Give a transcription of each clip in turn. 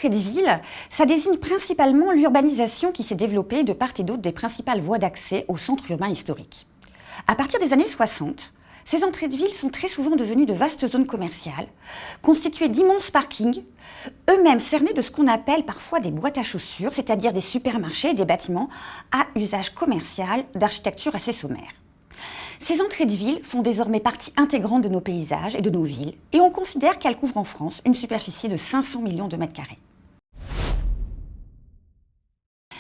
entrées de ville, ça désigne principalement l'urbanisation qui s'est développée de part et d'autre des principales voies d'accès au centre urbain historique. À partir des années 60, ces entrées de ville sont très souvent devenues de vastes zones commerciales, constituées d'immenses parkings, eux-mêmes cernés de ce qu'on appelle parfois des boîtes à chaussures, c'est-à-dire des supermarchés et des bâtiments à usage commercial d'architecture assez sommaire. Ces entrées de ville font désormais partie intégrante de nos paysages et de nos villes, et on considère qu'elles couvrent en France une superficie de 500 millions de mètres carrés.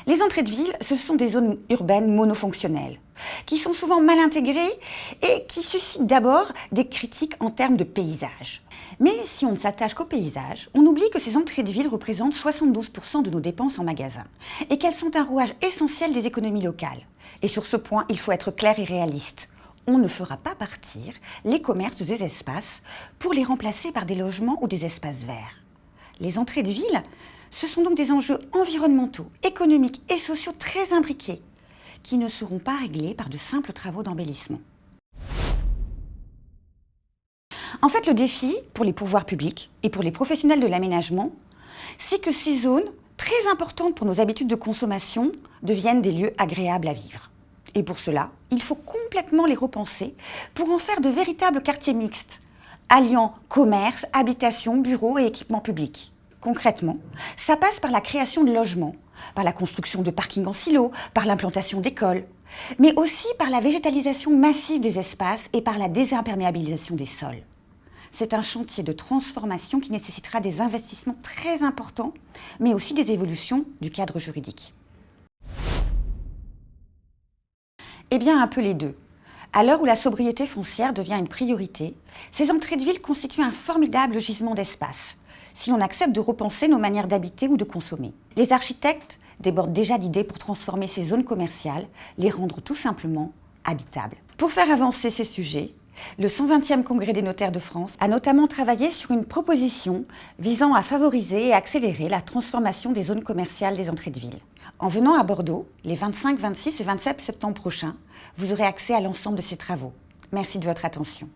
Les entrées de ville, ce sont des zones urbaines monofonctionnelles, qui sont souvent mal intégrées et qui suscitent d'abord des critiques en termes de paysage. Mais si on ne s'attache qu'au paysage, on oublie que ces entrées de ville représentent 72% de nos dépenses en magasin et qu'elles sont un rouage essentiel des économies locales. Et sur ce point, il faut être clair et réaliste. On ne fera pas partir les commerces des espaces pour les remplacer par des logements ou des espaces verts. Les entrées de ville, ce sont donc des enjeux environnementaux, économiques et sociaux très imbriqués qui ne seront pas réglés par de simples travaux d'embellissement. En fait, le défi pour les pouvoirs publics et pour les professionnels de l'aménagement, c'est que ces zones, très importantes pour nos habitudes de consommation, deviennent des lieux agréables à vivre. Et pour cela, il faut complètement les repenser pour en faire de véritables quartiers mixtes, alliant commerce, habitation, bureaux et équipements publics. Concrètement, ça passe par la création de logements, par la construction de parkings en silo, par l'implantation d'écoles, mais aussi par la végétalisation massive des espaces et par la désimperméabilisation des sols. C'est un chantier de transformation qui nécessitera des investissements très importants, mais aussi des évolutions du cadre juridique. Eh bien, un peu les deux. À l'heure où la sobriété foncière devient une priorité, ces entrées de ville constituent un formidable gisement d'espace, si l'on accepte de repenser nos manières d'habiter ou de consommer. Les architectes débordent déjà d'idées pour transformer ces zones commerciales, les rendre tout simplement habitables. Pour faire avancer ces sujets, le 120e Congrès des notaires de France a notamment travaillé sur une proposition visant à favoriser et accélérer la transformation des zones commerciales des entrées de ville. En venant à Bordeaux, les 25, 26 et 27 septembre prochains, vous aurez accès à l'ensemble de ces travaux. Merci de votre attention.